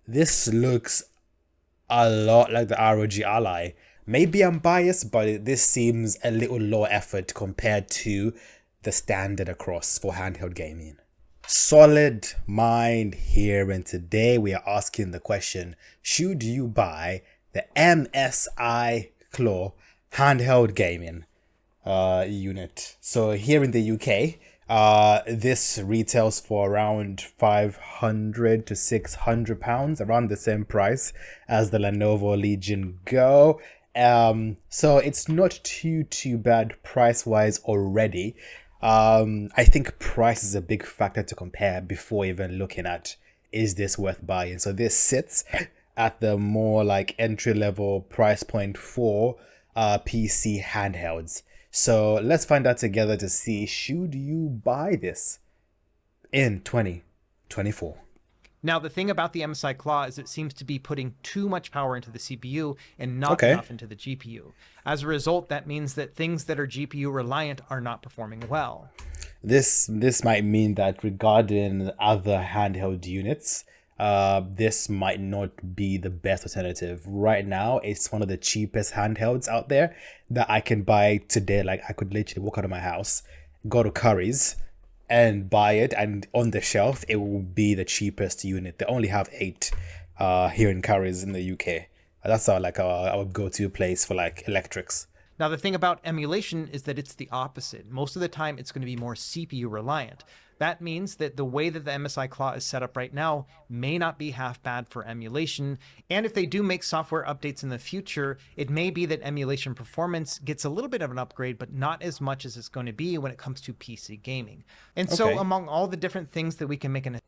This looks a lot like the ROG Ally. Maybe I'm biased, but this seems a little low effort compared to the standard across for handheld gaming. Solid mind here, and today we are asking the question, should you buy the MSI Claw handheld gaming unit? So here in the UK, this retails for around 500 to 600 pounds, around the same price as the Lenovo Legion Go. So it's not too bad price wise already. I think price is a big factor to compare before even looking at, is this worth buying? So this sits at the more like entry level price point for PC handhelds. So let's find out together to see, should you buy this in 2024? Now, the thing about the MSI Claw is it seems to be putting too much power into the CPU and not Okay. enough into the GPU. As a result, that means that things that are GPU reliant are not performing well. This might mean that regarding other handheld units, this might not be the best alternative. Right now, it's one of the cheapest handhelds out there that I can buy today. Like I could literally walk out of my house, go to Curry's, and buy it, and on the shelf it will be the cheapest unit. They only have 8 here in Curry's in the UK. That's our go-to place for like electrics. Now, the thing about emulation is that it's the opposite. Most of the time, it's going to be more CPU reliant. That means that the way that the MSI Claw is set up right now may not be half bad for emulation. And if they do make software updates in the future, it may be that emulation performance gets a little bit of an upgrade, but not as much as it's going to be when it comes to PC gaming. And so Okay. among all the different things that we can make an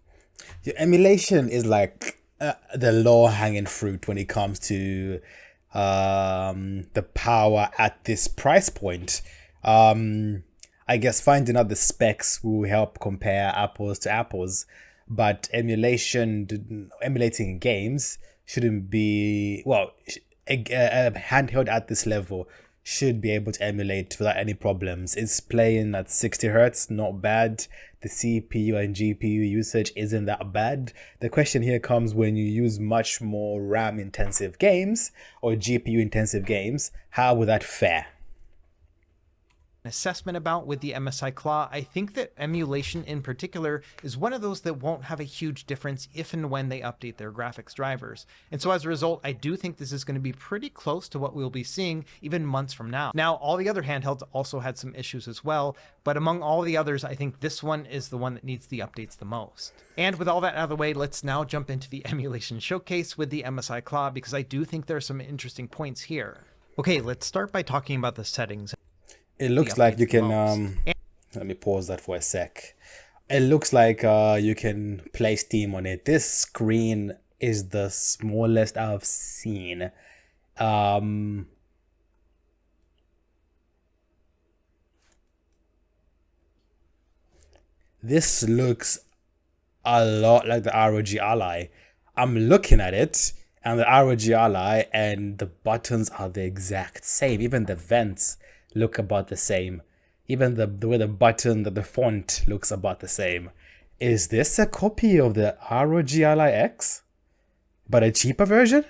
Your emulation is like the low-hanging fruit when it comes to the power at this price point. I guess finding out the specs will help compare apples to apples, but emulating games shouldn't be, well, a handheld at this level should be able to emulate without any problems. It's playing at 60 hertz, not bad. The CPU and GPU usage isn't that bad. The question here comes when you use much more RAM intensive games or GPU intensive games, how would that fare? assessment about with the MSI Claw. I think that emulation in particular is one of those that won't have a huge difference if and when they update their graphics drivers. And so as a result, I do think this is going to be pretty close to what we'll be seeing even months from now. Now, all the other handhelds also had some issues as well, but among all the others, I think this one is the one that needs the updates the most. And with all that out of the way, let's now jump into the emulation showcase with the MSI Claw, because I do think there are some interesting points here. Okay, let's start by talking about the settings. It looks like you can let me pause that for a sec. It looks like you can play Steam on it. This screen is the smallest I've seen. This looks a lot like the ROG Ally. I'm looking at it and the ROG Ally, and the buttons are the exact same. Even the vents look about the same. Even the way the font looks about the same. Is this a copy of the ROG Ally X, but a cheaper version?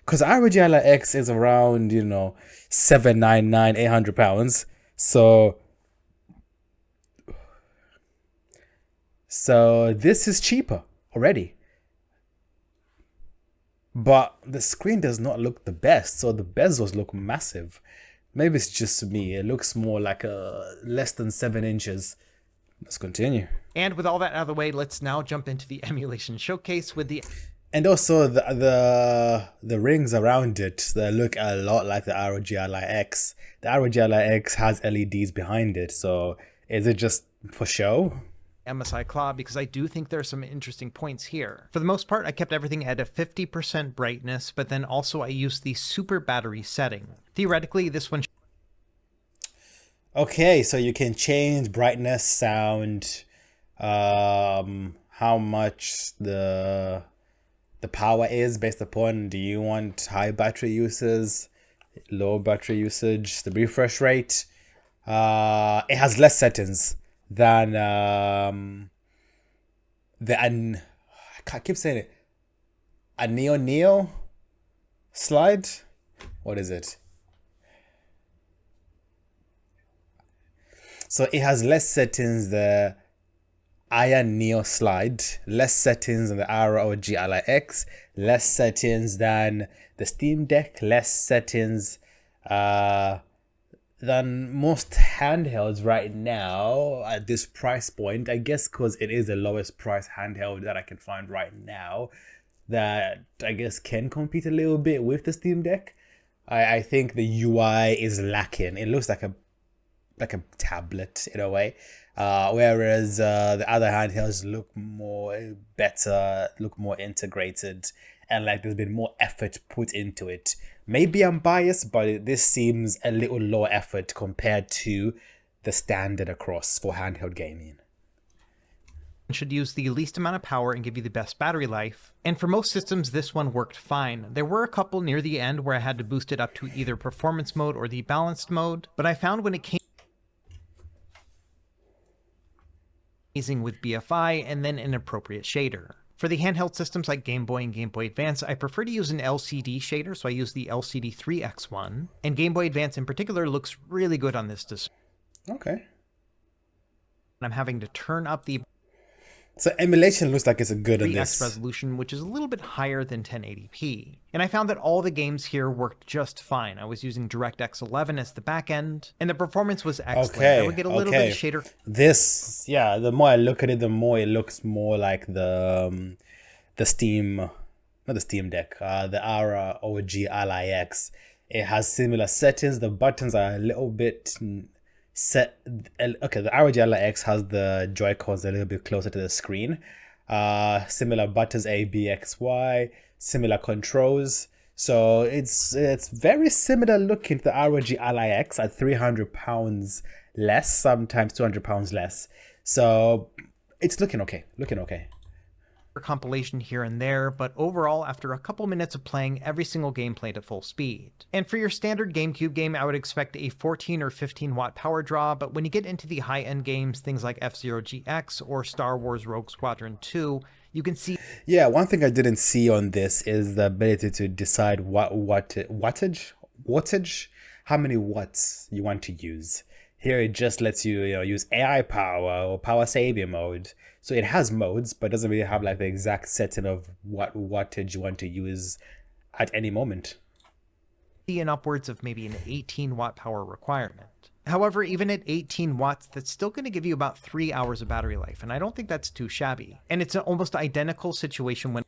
Because ROG Ally X is around, 799, 800 pounds. So this is cheaper already. But the screen does not look the best, so the bezels look massive. Maybe it's just me. It looks more like a less than 7 inches. Let's continue. And with all that out of the way, let's now jump into the emulation showcase with the... And also the rings around it, they look a lot like the ROG Ally X. The ROG Ally X has LEDs behind it, so is it just for show? MSI Claw, because I do think there are some interesting points here. For the most part, I kept everything at a 50% brightness, but then also I used the super battery setting. Theoretically, this one... Okay, so you can change brightness, sound, how much the power is based upon, do you want high battery uses, low battery usage, the refresh rate. It has less settings than I keep saying it, a Neo slide. What is it? So it has less settings, the Iron Neo slide, less settings than the ROG Ally X, less settings than the Steam Deck, less settings than most handhelds right now at this price point. I guess because it is the lowest price handheld that I can find right now, that I guess can compete a little bit with the Steam Deck. I think the UI is lacking. It looks like a tablet in a way, whereas the other handhelds look more better, look more integrated, and like there's been more effort put into it. Maybe I'm biased, but this seems a little low effort compared to the standard across for handheld gaming. Should use the least amount of power and give you the best battery life. And for most systems, this one worked fine. There were a couple near the end where I had to boost it up to either performance mode or the balanced mode, but I found when it came with BFI and then an appropriate shader. For the handheld systems like Game Boy and Game Boy Advance, I prefer to use an LCD shader, so I use the LCD 3X1, and Game Boy Advance in particular looks really good on this display. Okay. I'm having to turn up the So emulation looks like it's a good on 3x this. resolution, which is a little bit higher than 1080p. And I found that all the games here worked just fine. I was using DirectX 11 as the backend, and the performance was excellent. Okay, I would get a little bit of shader. This, yeah, the more I look at it, the more it looks more like the Steam, not the Steam Deck, the ROG Ally X. It has similar settings. The buttons are a little bit set. Okay, the ROG Ally X has the Joy-Cons a little bit closer to the screen. Similar buttons, A, B, X, Y, similar controls. So it's very similar looking to the ROG Ally X at £300 less, sometimes £200 less. So it's looking okay, compilation here and there, but overall, after a couple minutes of playing, every single game played at full speed. And for your standard GameCube game, I would expect a 14 or 15 watt power draw, but when you get into the high-end games, things like F-Zero GX or Star Wars Rogue Squadron 2, you can see... Yeah, one thing I didn't see on this is the ability to decide wattage, how many watts you want to use. Here it just lets you, use AI power or power saving mode. So it has modes, but doesn't really have like the exact setting of what wattage you want to use at any moment. And upwards of maybe an 18 watt power requirement. However, even at 18 watts, that's still going to give you about 3 hours of battery life, and I don't think that's too shabby. And it's an almost identical situation when...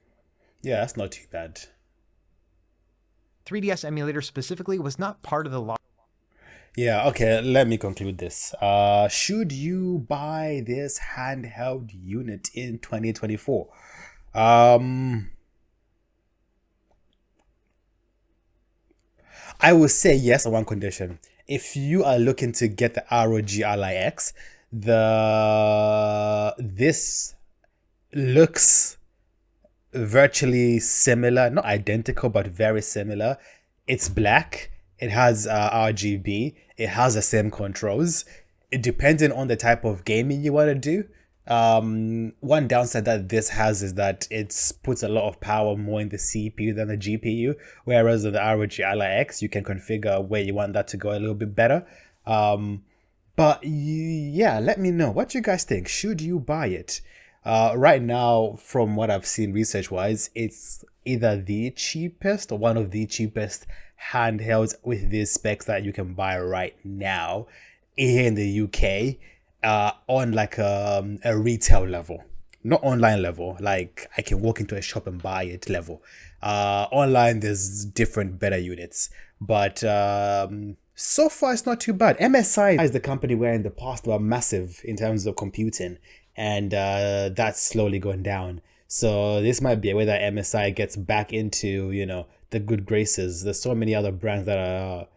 Yeah, that's not too bad. 3DS emulator specifically was not part of the law. Yeah, okay, let me conclude this. Should you buy this handheld unit in 2024? I would say yes on one condition. If you are looking to get the ROG Ally X, this looks virtually similar, not identical, but very similar. It's black. It has RGB. It has the same controls. It depending on the type of gaming you want to do. One downside that this has is that it puts a lot of power more in the CPU than the GPU, whereas on the ROG Ally X you can configure where you want that to go a little bit better. But yeah, let me know what you guys think. Should you buy it? Right now, from what I've seen research wise, it's either the cheapest or one of the cheapest handhelds with these specs that you can buy right now here in the UK. On like a retail level, not online level, like I can walk into a shop and buy it level. Online there's different better units, but so far it's not too bad. MSI is the company where in the past were massive in terms of computing, and that's slowly going down. So this might be a way that MSI gets back into, the good graces. There's so many other brands that are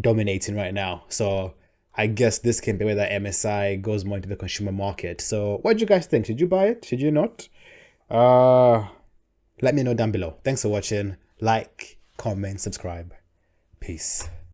dominating right now, so I guess this can be where the MSI goes more into the consumer market. So what do you guys think? Should you buy it? Should you not? Let me know down below. Thanks for watching. Like, comment, subscribe. Peace.